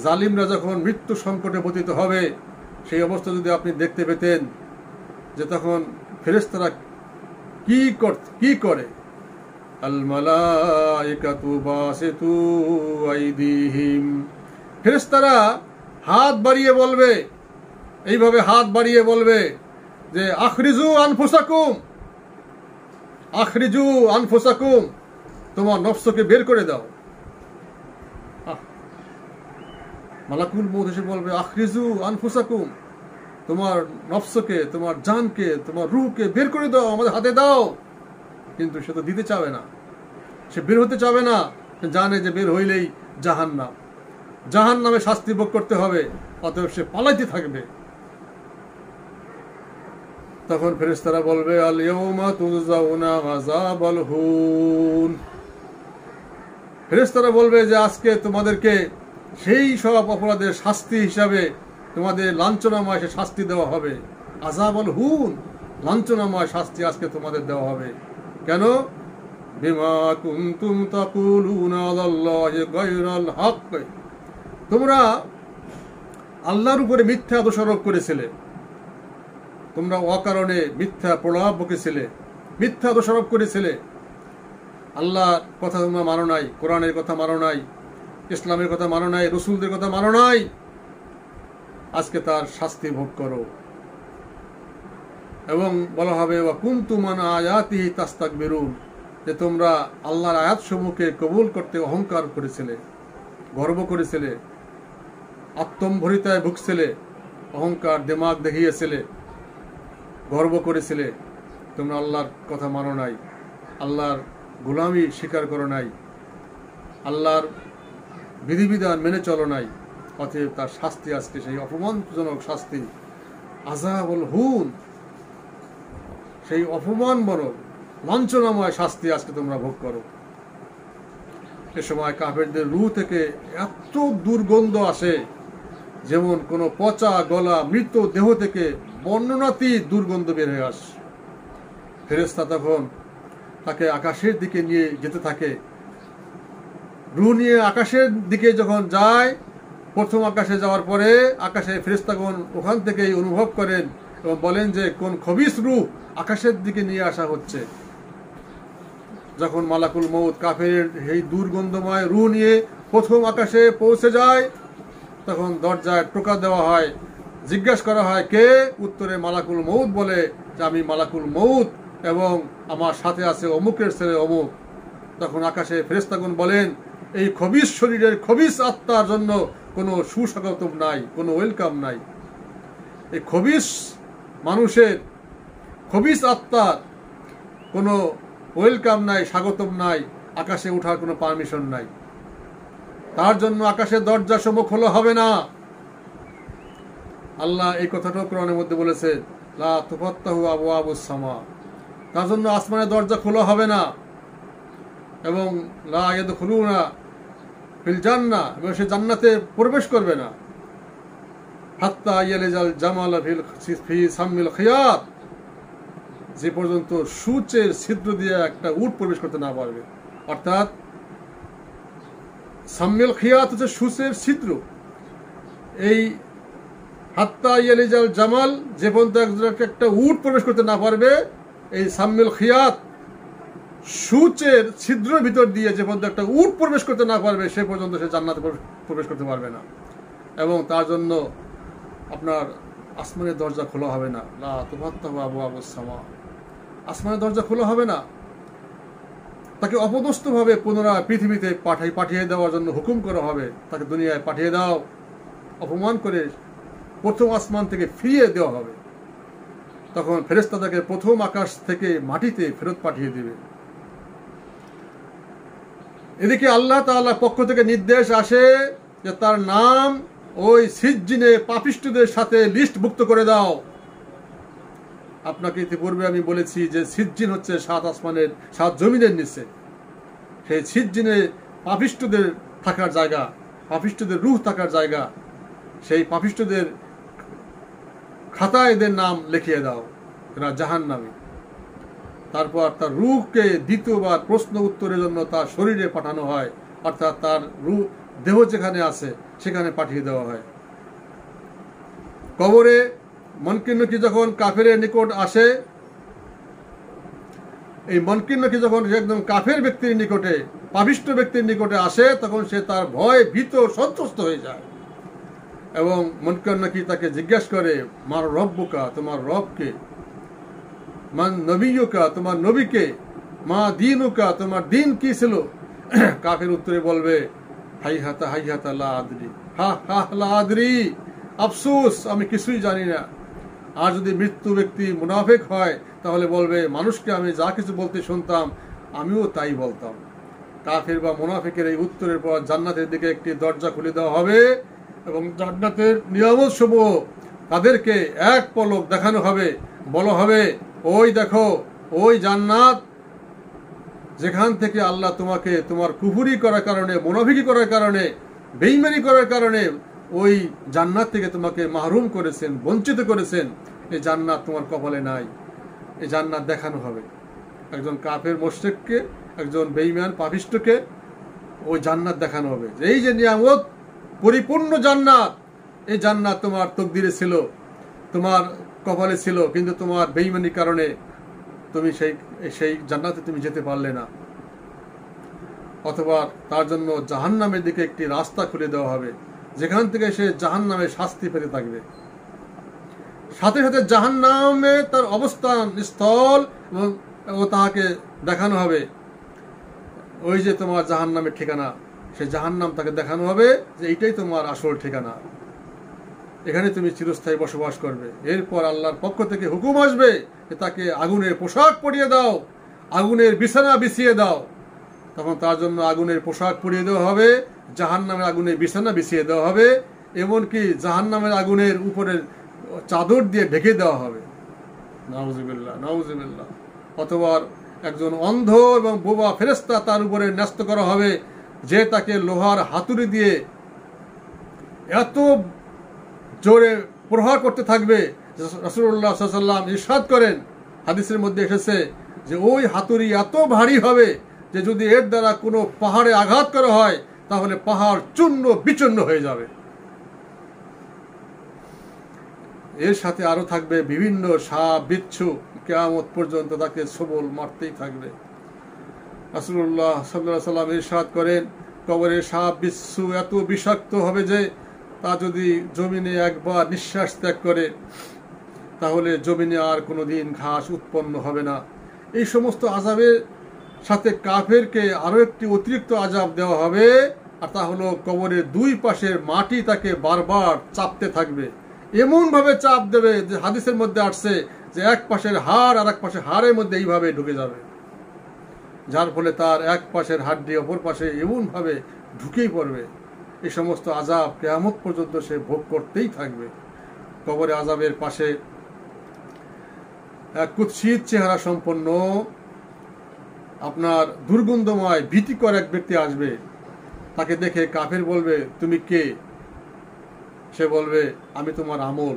জালিমরা যখন মৃত্যু সংকটে পতিত হবে সেই অবস্থা যদি আপনি দেখতে পেতেন যে তখন ফেরেশতারা কি করে। আল মালাইকাতু বাসিতু আইদিহিম, ফেরেশতারা হাত বাড়িয়ে বলবে, এইভাবে হাত বাড়িয়ে বলবে যে আখরিজু আনফুসাকুম, আখরিজু আনফুসাকুম, তোমার নফসকে বের করে দাও। মালাকুল মউত এসে বলবে আখরিজু আনফুসাকুম, তোমার নফসকে, তোমার জানকে, তোমার রূহকে বের করে দাও, আমাদের হাতে দাও। কিন্তু সে তো দিতে চাবে না, সে বের হতে চাবে না, সে জানে যে বের হইলেই জাহান্নাম, জাহান্নামে শাস্তি ভোগ করতে হবে, অতএব সে পালাইতে থাকবে। তখন ফেরেশতারা বলবে আল ইয়াউমা তুজাউনা আযাবাল হুন, ফেরেশতারা বলবে যে আজকে তোমাদেরকে সেই সব অপরাধের শাস্তি হিসাবে তোমাদের লাঞ্ছনাময় সে শাস্তি দেওয়া হবে। আযাবাল হুন, লাঞ্ছনাময় শাস্তি আজকে তোমাদের দেওয়া হবে। কেন? বিমা কুনতুম তাকুলুনা আলাল্লাহি গায়রাল হক, তোমরা আল্লাহর উপরে মিথ্যা দোষারোপ করেছিলে, তোমরা অকারণে মিথ্যা প্রলাপ বকেছিলে, মিথ্যা দোষারোপ করেছিলে। আল্লাহর কথা তোমরা মানো নাই, কোরআনের কথা মানো নাই, ইসলামের কথা মানো নাই, রসুলদের কথা মানো নাই, আজকে তার শাস্তি ভোগ করো। এবং বলা হবে ওয়া কুনতুম আন আয়াতিহি তাস্তাকবিরুন, যে তোমরা আল্লাহর আয়াতসমূহকে কবুল করতে অহংকার করেছিলে, গর্ব করেছিলে, আত্মম্ভরিতায় ভুগছিলে, অহংকার দিমাগ দেখিয়েছিলে, গর্ব করেছিলে। তোমরা আল্লাহর কথা মানো নাই, আল্লাহর গোলামি স্বীকার করো নাই, আল্লাহর বিধিবিধান মেনে চলো নাই। অতএব তার শাস্তি আজকে সেই অপমানজনক শাস্তি, আযাবুল হুন, সেই অপমানজনক লাঞ্ছনাময় শাস্তি আজকে তোমরা ভোগ করো। এ সময় কাফেরদের রূহ থেকে এত দুর্গন্ধ আসে যেমন কোনো পচা গলা মৃত দেহ থেকে বর্ণনাতীত দুর্গন্ধ বের হয়ে আসে। ফেরেশতা তখন তাকে আকাশের দিকে নিয়ে যেতে থাকে। রূহ নিয়ে আকাশের দিকে যখন যায়, প্রথম আকাশে যাওয়ার পরে আকাশে ফেরেশতাগণ ওখান থেকেই অনুভব করেন এবং বলেন যে কোন খবিস রূহ আকাশের দিকে নিয়ে আসা হচ্ছে। যখন মালাকুল মউত কাফের এই দুর্গন্ধময় রূহ নিয়ে প্রথম আকাশে পৌঁছে যায়, তখন দরজায় টোকা দেওয়া হয়, জিজ্ঞাসা করা হয় কে? উত্তরে মালাকুল মউত বলে যে আমি মালাকুল মউত এবং আমার সাথে আছে অমুকের ছেলে অমুক। তখন আকাশে ফেরেশতাগণ বলেন এই খবিস শরীরের খবিস আত্মার জন্য কোনো সুস্বাগতম নাই, কোনো ওয়েলকাম নাই। এই খবিস মানুষের খবিস আত্মার কোনো ওয়েলকাম নাই, স্বাগতম নাই, আকাশে ওঠার কোনো পারমিশন নাই। তার জন্য আকাশের দরজা সমূহ খোলা হবে না। আল্লাহ এই কথাটাও কোরআনের মধ্যে বলেছে লা তুফাত্তাহু আবওয়াবুস সামা, তার জন্য আসমানের দরজা খোলা হবে না। এবং লা ইয়াদখুলুনা ফিল জান্নাহ, এবং সে জান্নাতে প্রবেশ করবে না। হাত্তা ইয়ালিজাল জামাল ফি সামিল খিয়াত, যে পর্যন্ত সূচের ছিদ্র দিয়ে একটা উট প্রবেশ করতে না পারবে। অর্থাৎ সামিল খিয়াত হচ্ছে সূচের ছিদ্র। এই হাত্তা ইয়ালিজাল জামাল, যে পর্যন্ত একটা উট প্রবেশ করতে না পারবে, এই সামিল খিয়াত সূচের ছিদ্রের ভিতর দিয়ে যে পর্যন্ত একটা উট প্রবেশ করতে না পারবে, সে পর্যন্ত সে জান্নাতে প্রবেশ করতে পারবে না। এবং তার জন্য আপনার আসমানের দরজা খোলা হবে না। লা তুফাত্তাহু আবওয়াবুস সামা, আসমানের দরজা খোলা হবে না। তাকে অপদস্থভাবে পুনরায় পৃথিবীতে পাঠিয়ে দেওয়ার জন্য হুকুম করা হবে, তাকে দুনিয়ায় পাঠিয়ে দাও। অপমান করে প্রথম আসমান থেকে ফিরিয়ে দেওয়া হবে। তখন ফেরেশতা তাকে প্রথম আকাশ থেকে মাটিতে ফেরত পাঠিয়ে দেবে। এদিকে আল্লাহ তাআলার পক্ষ থেকে নির্দেশ আসে যে তার নাম ওই সিজ্জিনে পাপিষ্ঠদের সাথে লিস্টভুক্ত করে দাও। আপনাকে ইতিপূর্বে আমি বলেছি যে সিজ্জিন হচ্ছে 7 আসমানের 7 জমিনের নিচে। সেই সিজ্জিনে পাপিষ্ঠদের থাকার জায়গা, পাপিষ্ঠদের রূহ থাকার জায়গা। সেই পাপিষ্ঠদের খাতায় এদের নাম লিখিয়ে দাও, এরা জাহান্নামী। তারপর তার রূহকে দ্বিতীয়বার প্রশ্ন উত্তরের জন্য তার শরীরে পাঠানো হয়, অর্থাৎ তার রূহ দেহ যেখানে আছে সেখানে পাঠিয়ে দেওয়া হয়। কবরে মুনকির নকির যখন কাফেরের নিকট আসে, এই মুনকির নকির যখন একদম কাফের ব্যক্তির নিকটে, পাপিষ্ঠ ব্যক্তির নিকটে আসে, তখন সে তার ভয় ভীত সন্ত্রস্ত হয়ে যায়। এবং মুনকির নকির তাকে জিজ্ঞাসা করে মার রব্বুকা, তোমার রবকে, মান নবিয়ুকা, তোমার নবীকে, মা দীনুকা, তোমার দিন কি ছিল? কাফের উত্তরে বলবে হাইহাতা লা আদরি, লা আদরি, আফসোস আমি কিছুই জানি না। আর যদি মৃত্যু ব্যক্তি মুনাফিক হয় তাহলে বলবে মানুষকে আমি যা কিছু বলতে শুনতাম আমিও তাই বলতাম। কাফের বা মুনাফিকের এই উত্তরের পর জান্নাতের দিকে একটি দরজা খুলে দেওয়া হবে এবং জান্নাতের নিয়ামত সমূহ তাদেরকে এক পলক দেখানো হবে। বলা হবে ওই দেখো ওই জান্নাত যেখান থেকে আল্লাহ তোমাকে তোমার কুফরি করার কারণে, মুনাফিকি করার কারণে, বেঈমানি করার কারণে ওই জান্নাত থেকে তোমাকে মাহরুম করেছেন, বঞ্চিত করেছেন। এই জান্নাত তোমার কপালে নাই। এই জান্নাত দেখানো হবে একজন কাফের মুশরিককে, একজন বেঈমান পাপিষ্ঠকে ওই জান্নাত দেখানো হবে। এই যে নিয়ামত পরিপূর্ণ জান্নাত, এই জান্নাত তোমার তকদিরে ছিল, তোমার কপালে ছিল, কিন্তু তোমার বেঈমানির কারণে তুমি সেই জান্নাতে তুমি যেতে পারলে না। অথবা তার জন্য জাহান্নামের দিকে একটি রাস্তা খুলে দেওয়া হবে, যেখান থেকে সে জাহান্নামের শাস্তি পেতে থাকবে। সাথে সাথে জাহান্নামে তার অবস্থান স্থল ও তাহাকে দেখানো হবে। ওই যে তোমার জাহান্নামের ঠিকানা, সেই জাহান্নাম তাকে দেখানো হবে যে এইটাই তোমার আসল ঠিকানা, এখানে তুমি চিরস্থায়ী বসবাস করবে। এরপর আল্লাহর পক্ষ থেকে হুকুম আসবে যে তাকে আগুনের পোশাক পরিয়ে দাও, আগুনের বিছানা বিছিয়ে দাও। তখন তার জন্য আগুনের পোশাক পরিয়ে দেওয়া হবে, জাহান্নামের আগুনের বিছানা বিছিয়ে দেওয়া হবে, এমনকি জাহান্নামের আগুনের উপরের চাদর দিয়ে ঢেকে দেওয়া হবে। নাউজুবিল্লাহ, নাউজুবিল্লাহ। অথবা একজন অন্ধ এবং বোবা ফেরেশতা তার উপরে ন্যস্ত করা হবে, যে তাকে লোহার হাতুড়ি দিয়ে এত জোরে প্রহার করতে থাকবে। রাসূলুল্লাহ সাল্লাল্লাহু আলাইহি ওয়াসাল্লাম ইরশাদ করেন, হাদিসের মধ্যে এসেছে যে ওই হাতুড়ি এত ভারী হবে যে যদি এর দ্বারা কোনো পাহাড়ে আঘাত করা হয় তাহলে পাহাড় চূর্ণ বিচূর্ণ হয়ে যাবে। এর সাথে আরো থাকবে বিভিন্ন সাপ বিচ্ছু, কিয়ামত পর্যন্ত তাকে সবল মারতেই থাকবে। রাসূলুল্লাহ সাল্লাল্লাহু আলাইহি ওয়াসাল্লাম ইরশাদ করেন, কবরের সাপ বিচ্ছু এত বিষাক্ত হবে যে তা যদি জমিনে একবার নিঃশ্বাস ত্যাগ করে তাহলে জমিনে আর কোনোদিন ঘাস উৎপন্ন হবে না। এই সমস্ত আযাবের সাথে কাফেরকে আরো একটি অতিরিক্ত আযাব দেওয়া হবে, আর তা হলো কবরের দুই পাশের মাটি তাকে বারবার চাপতে থাকবে। এমন ভাবে চাপ দেবে যে হাদিসের মধ্যে আসছে যে এক পাশের হাড় আর এক পাশের হাড়ের মধ্যে এইভাবে ঢুকে যাবে, যার ফলে তার এক পাশের হাড্ডি অপর পাশে এমন ভাবে ঢুকেই পড়বে। এই সমস্ত আযাব কিয়ামত পর্যন্ত সে ভোগ করতেই থাকবে। কবরে আযাবের পাশে এক কুৎসিত চেহারা সম্পন্ন আপনার দুর্গন্ধময় ভীতিকর এক ব্যক্তি আসবে। তাকে দেখে কাফের বলবে, তুমি কে? সে বলবে, আমি তোমার আমল।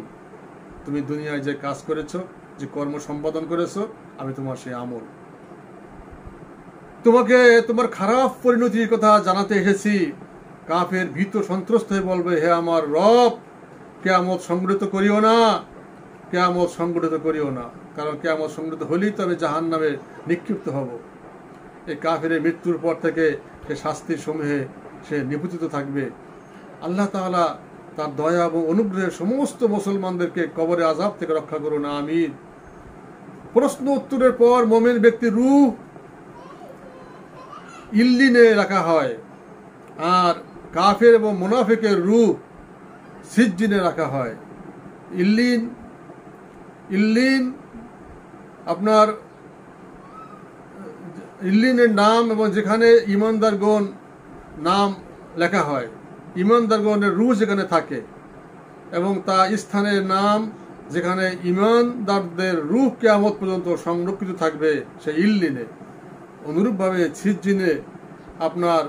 তুমি দুনিয়ায় যে কাজ করেছো, যে কর্ম সম্পাদন করেছো, আমি তোমার সেই আমল। তোমাকে তোমার খারাপ পরিণতির কথা জানাতে এসেছি। কাফের ভীত সন্ত্রস্ত হয়ে বলবে, হে আমার রব, কিয়ামত সংগঠিত করিও না, কিয়ামত সংগঠিত করিও না, কারণ কিয়ামত সংগঠিত হলেই তবে জাহান্নামে নিক্ষিপ্ত হব। এই কাফের মৃত্যুর পর থেকে সে শাস্তির সমূহে সে নিপতিত থাকবে। আল্লাহ তাআলা তার দয়া এবং অনুগ্রহে সমস্ত মুসলমানদেরকে কবরে আযাব থেকে রক্ষা করুন, আমিন। প্রশ্ন উত্তরের পর মুমিন ব্যক্তির রূহ ইল্লিনে রাখা হয়, আর কাফের এবং মুনাফিকের রূহ সিজ্জিনে রাখা হয়। ইল্লিন আপনার ইল্লিনের নাম, এবং যেখানে ঈমানদারগণ নাম লেখা হয়, ঈমানদারগণের রূহ যেখানে থাকে, এবং তা স্থানের নাম যেখানে ঈমানদারদের রূহ কিয়ামত পর্যন্ত সংরক্ষিত থাকবে, সেই ইল্লিনে। অনুরূপভাবে সিজ্জিনে আপনার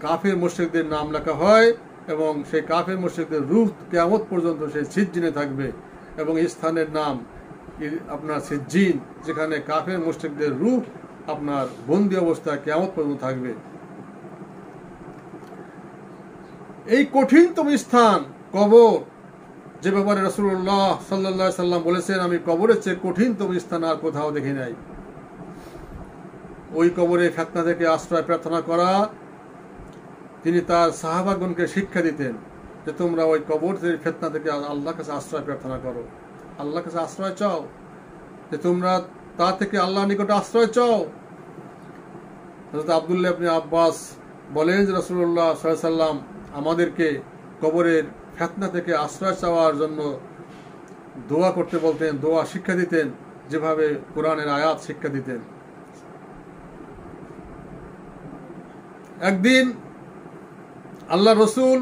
কাফের মুশরিকদের নাম লেখা হয়, এবং সেই কাফের মুশরিকদের রূহ কিয়ামত পর্যন্ত সেই সিজ্জিনে থাকবে, এবং এই স্থানের নাম আপনার সিজ্জিন, যেখানে কাফের মুশরিকদের রূহ আপনার বন্দী অবস্থায় কিয়ামত পর্যন্ত থাকবে। এই কঠিনতম স্থান কবর, যে ব্যাপারে রাসূলুল্লাহ সাল্লাল্লাহু আলাইহি সাল্লাম বলেছেন, আমি কবরের চেয়ে কঠিনতম স্থান আর কোথাও দেখি নাই। ওই কবরে ফিতনা থেকে আশ্রয় প্রার্থনা করা, তিনি তার সাহাবাগণকে শিক্ষা দিতেন যে তোমরা ওই কবরের ফিতনা থেকে আল্লাহর কাছে আশ্রয় প্রার্থনা করো, আল্লাহর কাছে আশ্রয় চাও, যে তোমরা তা থেকে আল্লাহর নিকটে আশ্রয় চাও। হযরত আব্দুল্লাহ ইবনে আব্বাস বলেন যে রাসূলুল্লাহ সাল্লাল্লাহু আলাইহি সাল্লাম আমাদেরকে কবরের ফিতনা থেকে আশ্রয় চাওয়ার জন্য দোয়া করতে বলতেন, দোয়া শিক্ষা দিতেন, যেভাবে কোরআনের আয়াত শিক্ষা দিতেন। একদিন আল্লাহ রসুল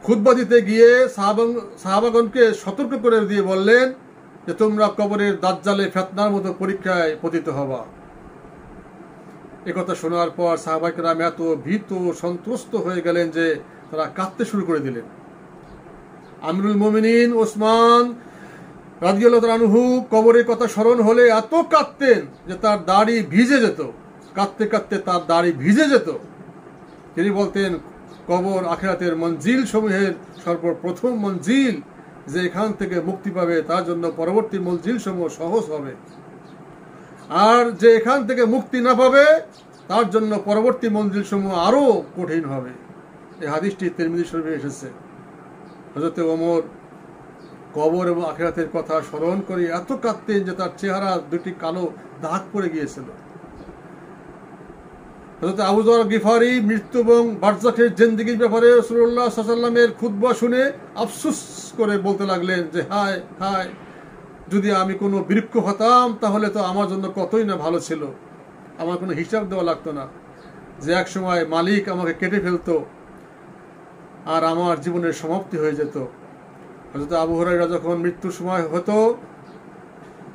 খুতবা দিতে গিয়ে সাহাবাগণকে সতর্ক করে দিয়ে বললেন যে তোমরা কবরের দাজ্জালে ফিতনার মতো পরীক্ষায় পতিত হবা। একথা শোনার পর সাহাবায়ে কেরাম এত ভীত সন্ত্রস্ত হয়ে গেলেন যে তারা কাঁদতে শুরু করে দিলেন। আমিরুল মুমিনিন ওসমান রাদিয়াল্লাহু তাআলা আনহু কবরের কথা স্মরণ হলে এত কাঁদতেন যে তার দাড়ি ভিজে যেত, কাঁদতে কাঁদতে তার দাড়ি ভিজে যেত। তিনি বলতেন, কবর আখিরাতের মঞ্জিল সমূহের সর্বপ্রথম মঞ্জিল, যে এখান থেকে মুক্তি পাবে তার জন্য পরবর্তী মঞ্জিল সমূহ সহজ হবে, আর যে এখান থেকে মুক্তি না পাবে তার জন্য পরবর্তী মঞ্জিল সমূহ আরো কঠিন হবে। এই হাদিসটি তিরমিজি শরীফে এসেছে। হযরত ওমর কবর এবং আখিরাতের কথা স্মরণ করে এত কাঁদতেন যে তার চেহারা দুটি কালো দাগ পড়ে গিয়েছিল। হযরত আবু যর গিফারি মৃত্যু এবং বারজাখের জিন্দেগির ব্যাপারে রাসূলুল্লাহ সাল্লাল্লাহু আলাইহি ওয়াসাল্লামের খুতবা শুনে আফসোস করে বলতে লাগলেন যে হায় হায়, যদি আমি কোনো বৃক্ষ হতাম তাহলে তো আমার জন্য কতই না ভালো ছিল, আমার কোনো হিসাব দেওয়া লাগতো না, যে এক সময় মালিক আমাকে কেটে ফেলতো আর আমার জীবনের সমাপ্তি হয়ে যেত। হযরত আবু হুরায়রা যখন মৃত্যুর সময় হতো,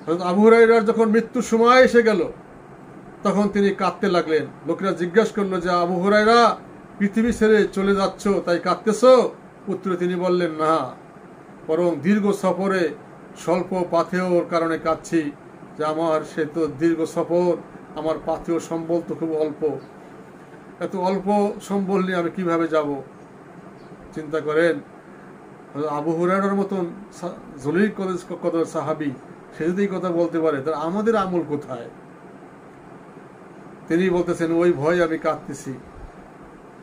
হযরত আবু হুরায়রার যখন মৃত্যুর সময় এসে গেল তখন তিনি কাঁদতে লাগলেন। লোকেরা জিজ্ঞাসা করলো যে আবু হুরায়রা, পৃথিবী ছেড়ে চলে যাচ্ছ তাই কাঁদতেছো? উত্তরে তিনি বললেন, না, বরং দীর্ঘ সফরে স্বল্প পাথেয়র কারণে কাঁদছি, যে আমার সে তো দীর্ঘ সফর, আমার পাথেয় সম্বল তো খুব অল্প, এত অল্প সম্বল নিয়ে আমি কিভাবে যাব। চিন্তা করেন, আবু হুরায়রার মতন জলিল কদর সাহাবী সে যদি এই কথা বলতে পারে, তাহলে আমাদের আমল কোথায়? তিনি বলতেছেন, ওই ভয় আমি কাঁদতেছি।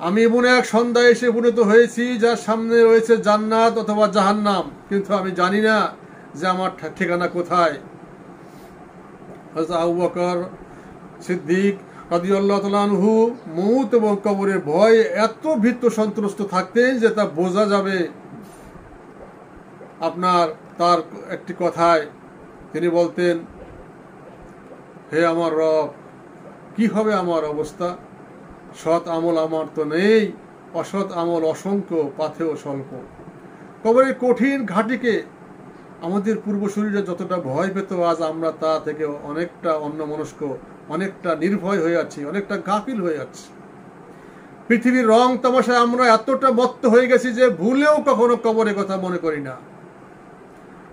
আমি এমন এক সন্ধ্যায় এসে উপনীত হয়েছি যার সামনে রয়েছে জান্নাত অথবা জাহান্নাম, কিন্তু আমি জানি না যে আমার ঠিকানা কোথায়। হযরত আবু বকর সিদ্দিক রাদিয়াল্লাহু তাআলা আনহু মউত এবং কবরের ভয়ে এত ভীত সন্ত্রস্ত থাকতেন যে তা বোঝা যাবে আপনার তার একটি কথায়। তিনি বলতেন, হে আমার রব, কি হবে আমার অবস্থা? সৎ আমল আমার তো নেই, অসৎ আমল অসংখ্য, পাথেও স্বল্প। কবরের কঠিন ঘাটিকে আমাদের পূর্বসূরীরা যতটা ভয় পেত, আজ আমরা তা থেকে অনেকটা অন্যমনস্ক, অনেকটা নির্ভয় হয়ে আছি, অনেকটা গাফিল হয়ে আছি। পৃথিবীর রং তামাশায় আমরা এতটা মত্ত হয়ে গেছি যে ভুলেও কখনো কবরের কথা মনে করি না।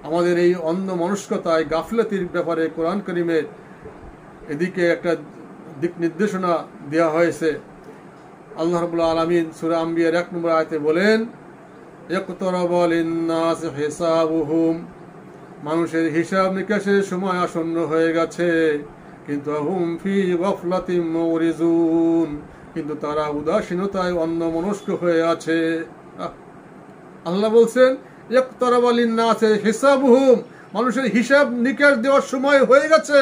আমাদের এই অন্যমনস্কতায়, গাফলতির ব্যাপারে কোরআন কারীমের এদিকে একটা দিক নির্দেশনা দেওয়া হয়েছে। আল্লাহ রাব্বুল আলামিন সূরা আম্বিয়ার 1 নম্বর আয়াতে বলেন, ইকতারাবা লিন-নাসি হিসাবুহুম, মানুষের হিসাব নিকাশের সময় আসন্ন হয়ে গেছে, কিন্তু হুম ফি গাফলাতিন মুরিজুন, কিন্তু তারা উদাসীনতায় অন্যমনস্ক হয়ে আছে। আল্লাহ বলছেন, ইকতারাবা লিন-নাসি হিসাবুহুম, মানুষের হিসাব নিকাশ দেওয়ার সময় হয়ে গেছে,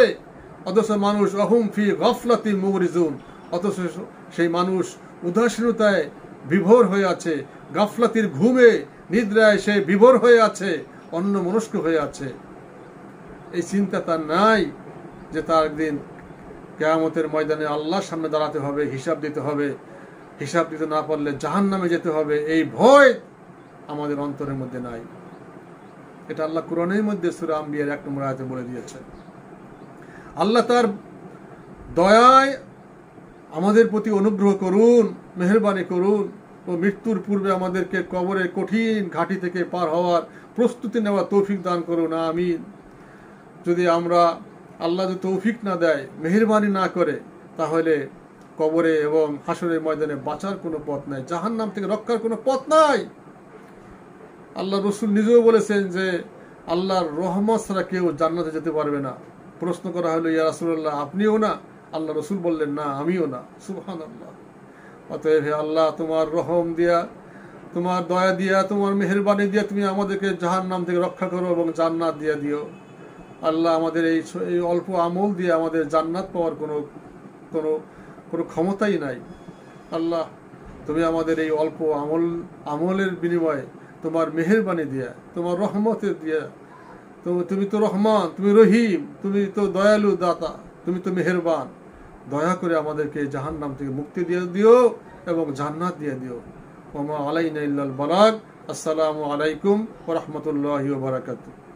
অথচ মানুষ অহুম ফি গাফলাতিন মুরিজুন, অথচ সেই মানুষ উদাসীনতায় বিভোর হয়ে আছে, গাফলাতির ঘুমে নিদ্রায় সে বিভোর হয়ে আছে, অন্যমনস্ক হয়ে আছে। এই চিন্তা তার নাই যে তার একদিন কিয়ামতের ময়দানে আল্লাহর সামনে দাঁড়াতে হবে, হিসাব দিতে হবে, হিসাব দিতে না পারলে জাহান্নামে যেতে হবে, এই ভয় আমাদের অন্তরের মধ্যে নাই। এটা আল্লাহ কোরআনের মধ্যে সূরা আম্বিয়ার 1 নম্বর আয়াতে বলে দিয়েছেন। আল্লাহ তার দয়ায় আমাদের প্রতি অনুগ্রহ করুন, মেহেরবানি করুন ও মৃত্যুর পূর্বে আমাদেরকে কবরের কঠিন ঘাটি থেকে পার হওয়ার প্রস্তুতি নেওয়ার তৌফিক দান করুন, আমিন। যদি আমরা আল্লাহ যদি তৌফিক না দেয়, মেহেরবানি না করে, তাহলে কবরে এবং হাসরের ময়দানে বাঁচার কোনো পথ নাই, জাহান্নাম থেকে রক্ষার কোনো পথ নাই। আল্লাহ রসুল নিজেও বলেছেন যে আল্লাহর রহমত ছাড়া কেউ জান্নাতে যেতে পারবে না। প্রশ্ন করা হলো, ইয়া রাসূলুল্লাহ, আপনিও না? আল্লাহ রসুল বললেন, না, আমিও না। সুবহানাল্লাহ। অতএব হে আল্লাহ, তোমার রহম দিয়া, তোমার দয়া দিয়া, তোমার মেহেরবানি দিয়া তুমি আমাদেরকে জাহান্নাম থেকে রক্ষা করো এবং জান্নাত দিয়া দিও। আল্লাহ, আমাদের এই অল্প আমল দিয়ে আমাদের জান্নাত পাওয়ার কোনো ক্ষমতাই নাই। আল্লাহ, তুমি আমাদের এই অল্প আমলের বিনিময়ে তোমার মেহেরবানি দিয়া, তোমার রহমতের দিয়া, তুমি তো রহমান, তুমি রহিম, তুমি তো দয়ালু দাতা, তুমি তো মেহেরবান, দয়া করে আমাদেরকে জাহান্নাম থেকে মুক্তি দিয়ে দিও এবং জান্নাত দিয়ে দিও। ওয়া মা আলাইনা ইল্লাল বালাগ। আসসালামু আলাইকুম ওয়া রাহমাতুল্লাহি ওয়া বারাকাতুহু।